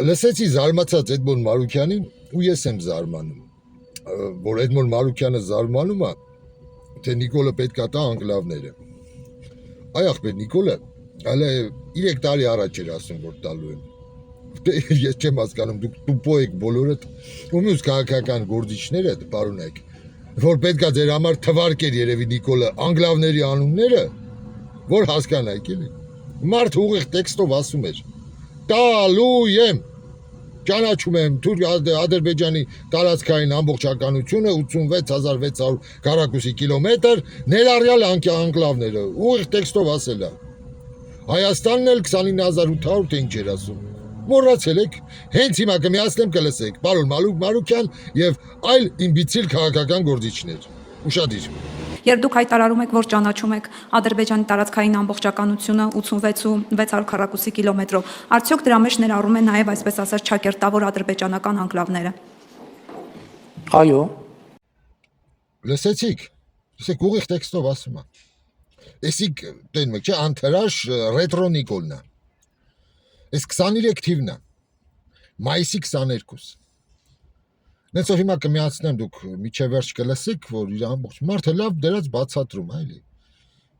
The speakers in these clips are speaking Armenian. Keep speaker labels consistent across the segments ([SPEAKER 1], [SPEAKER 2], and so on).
[SPEAKER 1] Լսեցի զարմացած Էդմոն Մարուկյանին ու ես եմ զարմանում, որ Էդմոն Մարուկյանը զարմանում է, թե Նիկոլը պետքա տա անկլավները։ Այ ախպեր Նիկոլը, հələ 3 տարի առաջ էր ասում, որ տալու են։ Ես չեմ հասկանում, դուք տուպո եք բոլորդ, ու մյուս քաղաքական գործիչները, պարոնեք, որ պետքա ձեր համար թվարկեր երևի Նիկոլը անկլավների անունները, որ հասկանայք էլի։ Մարդ ուղիղ տեքստով ասում էր. տալու եմ, ճանաչում եմ Ադրբեջանի տարածքային ամբողջականությունը 86600 քառակուսի կիլոմետր, ներառյալ անկլավները, ուղիղ տեքստով ասել է։ Հայաստանն էլ 29800 թե ինչ էր ասում։ Մոռացել եք, հենց հիմա կմիացնեմ կլսեք, պարոն Մարուկյան եւ այլ իմբիցիլ քաղաքական գործիչներ։ Ուշադիր։
[SPEAKER 2] Երբ դուք հայտարարում եք, որ ճանաչում եք Ադրբեջանի տարածքային ամբողջականությունը 86,600 քառակուսի կիլոմետրով, արդյոք դրա մեջ ներառում է նաև այսպես ասած ճակերտավոր ադրբեջանական անկլավները։
[SPEAKER 3] Այո։
[SPEAKER 1] Լսեցիք, ուղիղ տեքստով ասում է։ Էսիկ տեն մեկ չէ անթրաշ ռետրո Նիկոլն է։ Այս 23 թիվն է։ Մայիսի 22։ Նեցով հիմա կմիացնեմ դուք միջև վերջ կլսեք, որ իր ամբողջ մարդը լավ դրած բացատրում է, էլի։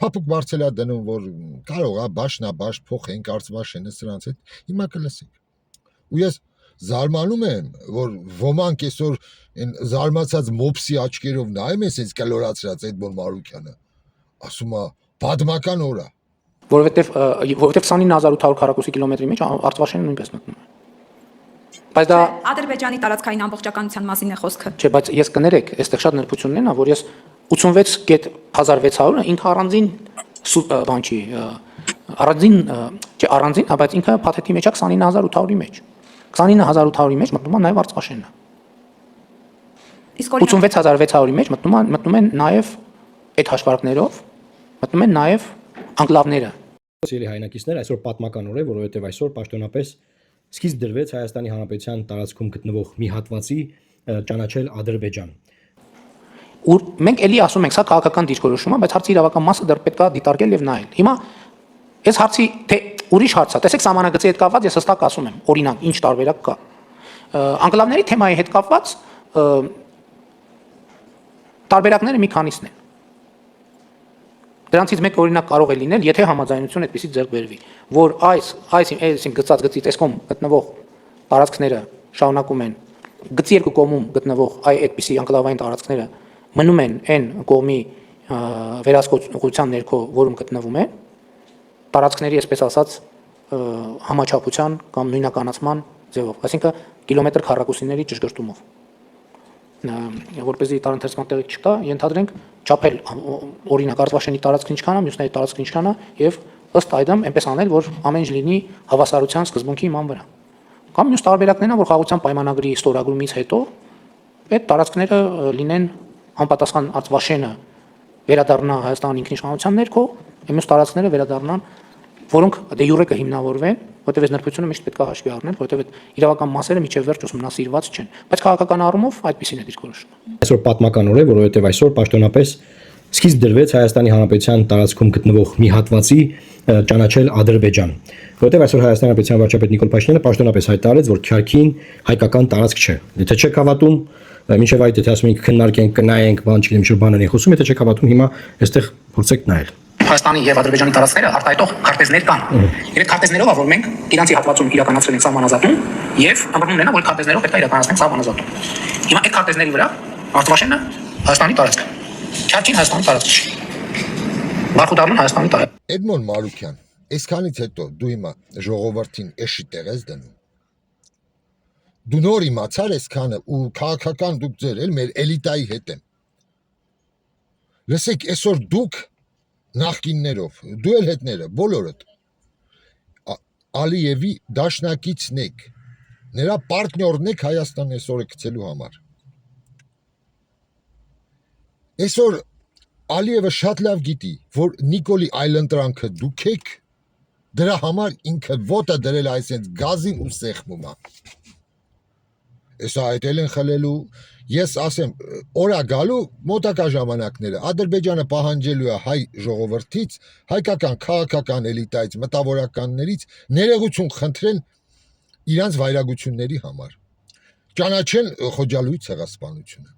[SPEAKER 1] Փափուկ բարձել է դնում, որ կարող է բաշնաբաշ փոխեն, կարծվաշեն է սրանց հետ, հիմա կլսեք։ Ու ես զարմանում եմ, որ ոմանք այսօր այն զարմացած մոպսի աչքերով նայում են sense կլորացրած Էդմոն Մարուկյանը։ Ասում է պատմական օր է։
[SPEAKER 3] Որովհետև 29800 քառակուսի կիլոմետրի մեջ Արցախը նույնպես մտնում է։ Բայց դա
[SPEAKER 2] Ադրբեջանի տարածքային ամբողջականության մասին է խոսքը։
[SPEAKER 3] Չէ, բայց ես կներեք, այստեղ շատ նրբություններ են, որ ես 86.1600-ը ինքը առանձին բան չի, առանձին, բայց ինքը փաթեթի մեջ է 29800-ի մեջ։ 29800-ի մեջ մտնում է նաև Արցախաշենը։
[SPEAKER 2] Իսկ
[SPEAKER 3] 86600-ի մեջ մտնում են նաև այդ հաշվարկներով, մտնում են նաև անկլավները։
[SPEAKER 4] Սիրելի հայրենակիցներ, այսօր պատմական օր է, որովհետև այսօր պաշտոնապես սկիզբ դրվեց Հայաստանի Հանրապետության տարածքում գտնվող մի հատվածի ճանաչել Ադրբեջան։
[SPEAKER 3] Ու մենք էլի ասում ենք, սա քաղաքական դիրքորոշում է, բայց հարցի իրավական մասը դեռ պետք է դիտարկել եւ նայել։ Հիմա այս հարցի թե ուրիշ հարց է, տեսեք սահմանագծի հետ կապված ես հստակ ասում եմ, օրինակ, ինչ տարբերակ կա։ Անկլավների թեմայի հետ կապված տարբերակները մի քանիսն են։ Դրանցից մեկ օրինակ կարող է լինել, եթե համաձայնություն այդպեսի ձեռք բերվի, որ այսին գծած գծի տեսքում գտնվող տարածքները շարունակում են գծի երկու կողմում գտնվող այդպիսի անկլավային տարածքները մնում են այն կողմի վերահսկողության ներքո, որում գտնվում են, տարածքների, այսպես ասած, համաչափության կամ նույնականացման ձևով, այսինքն կիլոմետր քառակուսիների ճշգրտումով։ Որպեսզի տարընթերցման տեղիք չկա, ենթադրենք չափել օրինակ Արցախաշենի տարածքն ինչքան է, մյուսների տարածքն ինչքան է եւ ըստ այդմ այնպես անել, որ ամեն ինչ լինի հավասարության սկզբունքի իման վրա։ Կամ մյուս տարբերակներն են, որ խաղաղության պայմանագրի ստորագրումից հետո այդ տարածքները լինեն անպատասխան Արցախաշենը վերադառնա Հայաստանի ինքնիշխանության ներքո, մյուս տարածքները վերադառնան, որոնք դե յուրե կհիմնավորվեն, որտեղ այս նրբությունը միշտ պետք է հաշվի առնել, որտեղ այդ իրավական մասերը միջև վերջ ուսումնասիրված չեն, բայց քաղաքական առումով այդպեսին է դիրքորոշումը։
[SPEAKER 4] Այսօր պատմական օր է, որովհետև այսօր պաշտոնապես սկիզբ դրվեց Հայաստանի Հանրապետության տարածքում գտնվող մի հատվածի ճանաչել Ադրբեջան, որովհետև այսօր Հայաստանի Հանրապետության վարչապետ Նիկոլ Փաշինյանը պաշտոնապես հայտարարեց, որ Քյարքին հայկական տարածք չէ։ Եթե չեք հավատում, մինչև այդ եթե ասում ենք քննարկենք, կնայենք, բան չգիտեմ, ինչ բաներ են խոսում, եթե չեք հավատում, հիմա այստեղ փորձեք նայել։
[SPEAKER 3] Հայաստանի եւ Ադրբեջանի տարածքները արտահայտող քարտեզներ կան։ Երեք քարտեզներով է, որ մենք իրանցի հատվածում իրականացրել ենք սահմանազատում եւ ամբողջովին նա որ քարտեզներով պետք է իրականացնենք սահմանազատում։ Հիմա այդ քարտեզների վրա Արցախաշենը Հայաստանի տարածք է։ Քյարքին Հայաստանի տարածք չի։ Բախուդարն Հայաստանի տարածք։
[SPEAKER 1] Էդմոն Մարուկյան, այսքանից հետո դու հիմա ժողովրդին էշի տեղ ես դնում։ Դու նոր իմացար այսքանը ու քաղաքական դուք ձեր էլ մեր էլիտայի հետ եմ։ Լսեք, այսօր դուք նախկիններով, դու էլ հետները, բոլորդ Ալիևի դաշնակիցն եք, նրա պարտներն եք Հայաստան այսօր գցելու համար։ Այսօր Ալիևը շատ լավ գիտի, որ Նիկոլի այլընտրանքը դուք եք, դրա համար ինքը ոտը դրել այսենց գազին ու սեղմում է։ Այսա այդ էլ են խլելու, ես ասեմ, օրա գալու մոտակա ժամանակները Ադրբեջանը պահանջելու է հայ ժողովրդից, հայկական քաղաքական էլիտայից, մտավորականներից ներողություն խնդրեն իրանց վայրագությունների համար։ Ճանաչեն Խոջալույի ցեղասպանությունը։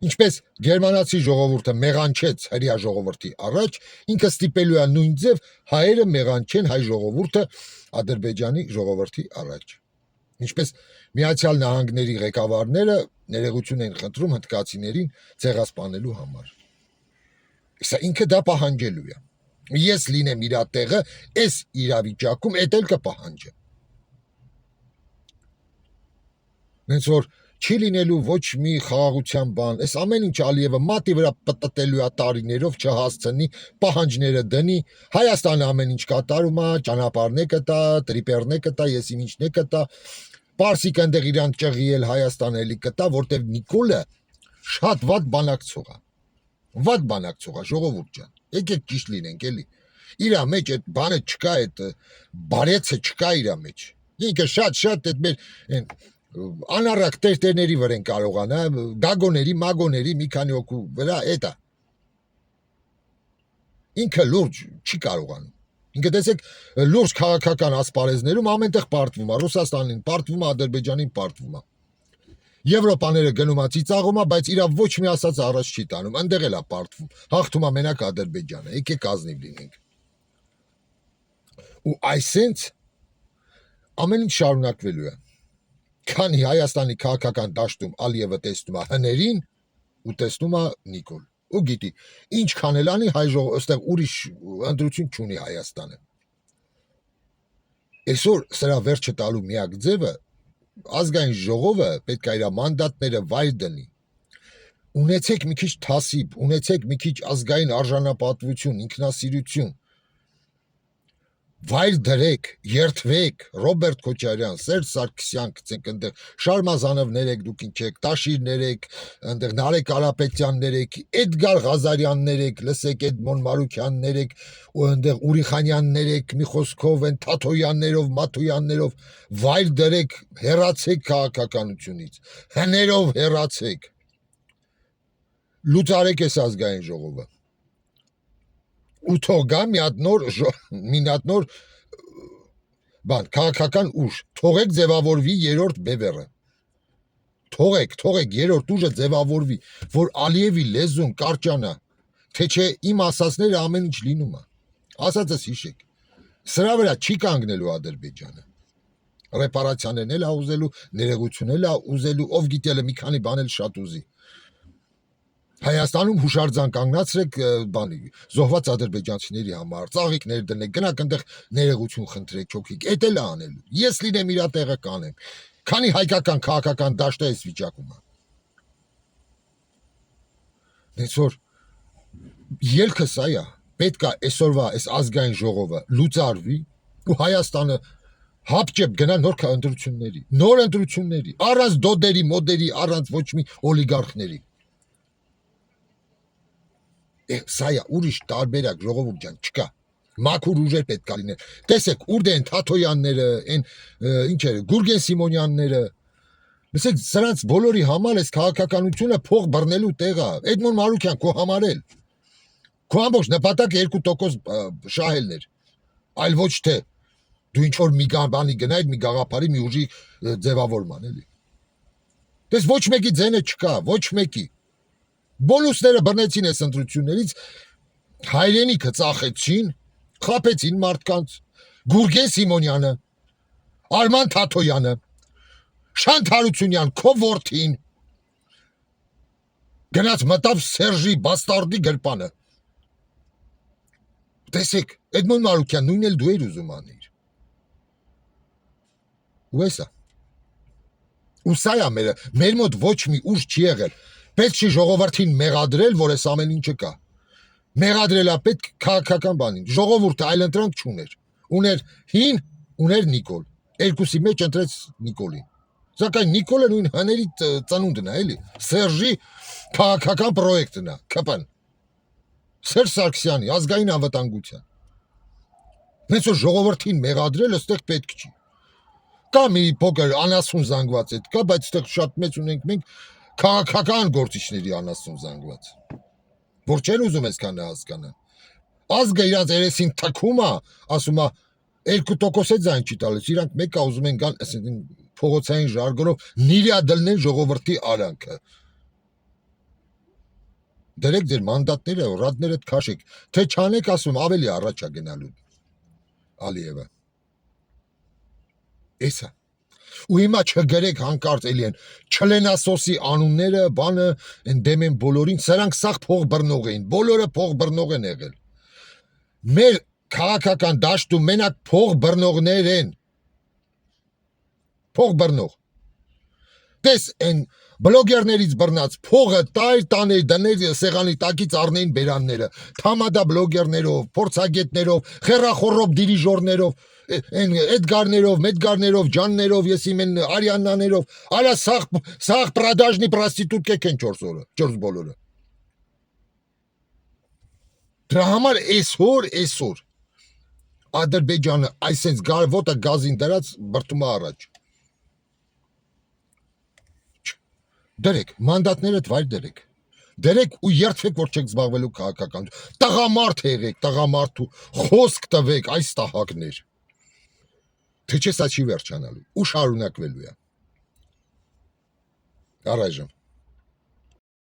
[SPEAKER 1] Ինչպես գերմանացի ժողովուրդը մեղանչեց հրեա ժողովրդի առաջ, ինքը ստիպելու է նույն ձև հայերը մեղանչեն հայ ժողովուրդը Ադրբեջանի ժողովրդի առաջ։ Ինչպես Միացյալ Նահանգների ղեկավարները ներողություն են խնդրում հնդկացիներին ցեղասպանելու համար։ Սա ինքը դա պահանջելու է։ Ես լինեմ իր տեղը, այս իրավիճակում էդ էլ կպահանջեմ։ Հենց որ չի լինելու ոչ մի խաղաղության բան, այս ամեն ինչ Ալիևը մատի վրա պտտելու է տարիներով չհասցնի, պահանջները դնի, Հայաստանը ամեն ինչ կատարում է, ճանապարհներ կտա, տրիպերներ կտա, եսի ինչներ կտա, Պարսիկը այնտեղ իրան ճղիել Հայաստանը էլի կտա, որտեղ Նիկոլը շատ վատ բանակցող է։ Վատ բանակցող է, ժողովուրդ ջան։ Եկեք ճիշտ լինենք էլի։ Իրա մեջ այդ բանը չկա, այդ բարեցը չկա իրա մեջ։ Ինքը շատ այդ մեր անառակ տերտերների վրա են կարողանա, գագոների, մագոների մի քանի օկու վրա էտա։ Ինքը լուրջ չի կարողանում։ Ինքը տեսեք լուրջ քաղաքական ասպարեզներում ամենտեղ պարտվում է, Ռուսաստանին պարտվում է, Ադրբեջանին պարտվում է։ Եվրոպաները գնում է ծիծաղում է, բայց իրա ոչ մի ասած առաջ չի տանում, այնտեղ էլ է պարտվում։ Հաղթում է մենակ Ադրբեջանը, եկեք ազնիվ լինենք։ Ու այսենց ամեն ինչ շարունակվելու է։ Քանի Հայաստանի քաղաքական դաշտում Ալիևը տեսնում է հներին ու տեսնում է Նիկոլ։ Ու գիտի, ինչքան էլ անի հայ ժողովուրդը, այստեղ ուրիշ ընտրություն չունի Հայաստանը։ Այսօր սրա վերջը տալու միակ ձևը ազգային ժողովը պետք է իր մանդատները վայր դնի։ Ունեցեք մի քիչ թասիբ, ունեցեք մի քիչ ազգային արժանապատվություն, ինքնասիրություն։ Վայր դրեք, երթվեք, Ռոբերտ Քոչարյան, Սերժ Սարգսյան գցենք այնտեղ, Շարմազանովներ եք դուք ինչ եք, Տաշիրներ եք, այնտեղ Նարեկ Կարապետյաններ եք, Էդգար Ղազարյաններ եք, լսեք Էդմոն Մարուքյաններ եք, ու այնտեղ Ուրիխանյաններ եք, մի խոսքով են Թաթոյաններով, Մաթոյաններով, վայր դրեք, հեռացեք քաղաքականությունից, հներով հեռացեք։ Լուծարեք այս ազգային ժողովը։ Ու թող գա մի հատ նոր բան, քաղաքական ուժ, թողեք ձևավորվի երրորդ բևեռը, թողեք երրորդ ուժը ձևավորվի, որ Ալիևի լեզուն կարճանա, թե չէ իմ ասածները ամեն ինչ լինում է, ասածս հիշեք, սրա վրա չի կանգնելու Ադրբեջանը, ռեպարացիաներն էլ է ուզելու, ներողություն էլ է ուզելու, ով գիտել է մի քանի բան էլ շատ ուզի, Հայաստանում հուշարձան կանգնացրեք բանի զոհված ադրբեջանցիների համար, ծաղիկներ դնեք, գնաք այնտեղ ներողություն խնդրեք, չոքիկ, էդ էլ է անելու։ Ես լինեմ իր տեղը կանեմ։ Քանի հայկական քաղաքական դաշտը էս վիճակում է։ Դες որ ելքը սա է, պետք է այսօրվա այս ազգային ժողովը լուծարվի ու Հայաստանը հապճեպ գնա նոր ընտրությունների, առանց դոդերի, մոդերի, առանց ոչ մի օլիգարխների։ Սա է ուրիշ տարբերակ ժողովուրդ ջան չկա։ Մաքուր ուժեր պետք է լինեն։ Տեսեք, ուր դե են Թաթոյանները, այն ինչեր, Գուրգեն Սիմոնյանները։ Լսեք, սրանց բոլորի համար այս քաղաքականությունը փող բռնելու տեղ է։ Էդմոն Մարուքյան, քո համար էլ։ Քո ամբողջ նպատակը 2% շահելն էր։ Այլ ոչ թե դու ինչ որ մի բանի գնայր, մի գաղափարի, մի ուժի ձևավորման, էլի։ Դες ոչ մեկի ձենը չկա, ոչ մեկի։ Բոնուսները բռնեցին այս ընտրություններից, հայրենիքը ծախեցին, խաբեցին մարդկանց, Գուրգեն Սիմոնյանը, Արման Թաթոյանը, Շանթ Հարությունյան, քո որդին, գնաց մտավ Սերժի բաստարդի գրպանը։ Տեսեք, Էդմոն Մարուքյան, նույնն էլ դու էր ուզում անեիր։ Ու էսա։ Ու սա է մեր մոտ ոչ մի ուժ չի եղել։ Պետք չի ժողովրդին մեղադրել, որ այս ամեն ինչը կա։ Մեղադրելա պետք քաղաքական բանին։ Ժողովուրդը այլ ընտրանք չուներ։ Ուներ հին, ուներ Նիկոլ։ Երկուսի մեջ ընտրեց Նիկոլին։ Սակայն Նիկոլը նույն հների ծնունդն է, էլի։ Սերժի քաղաքական պրոյեկտն է, ԿՊ-ն։ Սերժ Սարգսյանի ազգային անվտանգության։ Հենց որ ժողովրդին մեղադրել, այստեղ պետք չի։ Կա մի փոքր անասուն զանգված էդ կա, բայց այստեղ շատ մեծ ունենք մենք քաղաքական գործիչների անասուն զանգված, որ չեն ուզում այսքանը հասկանան։ Ազգը իրանց երեսին թքում է, ասում է 2% է ձայն չի տալիս, իրանք մեկը ուզում են գան, ասեն փողոցային ժարգոնով նիրյա դլնեն ժողովրդի արանքը։ Դրեք ձեր մանդատները, ռադներդ քաշեք, թե չանեք ասում ավելի առաջ է գնալու Ալիևը։ Էսա։ Ու հիմա չգրեք հանկարծ էլի են չլենասոսի անունները, բանը են դեմ են բոլորին, սրանք սաղ փող բռնող էին, բոլորը փող բռնող են եղել։ Մեր քաղաքական դաշտում մենակ փող բռնողներ են։ Փող բռնող։ Տես են բլոգերներից բռնած փողը տայր տաներ դներ սեղանի տակից առնեին բերանները, թամադա բլոգերներով, փորձագետներով, խերախորոբ դիրիժորներով, Էդգարներով, Մեդգարներով, Ջաններով, եսիմ են Արիաննաներով, արա սաղ պրադաժնի պրաստիտուտկեք են 4 օրը, 4 բոլորը։ Դրա համար այսօր Ադրբեջանը այսենց ոտը գազին դրած բրտում է առաջ։ Դրեք, մանդատներդ վայր դրեք։ Դրեք ու երդվեք, որ չեք զբաղվելու քաղաքական։ Տղամարդ եղեք, տղամարդ ու խոսք տվեք այս տահակներ։ Թե չէ սա չի վերջանալու ու շարունակվելու է։ Առայժմ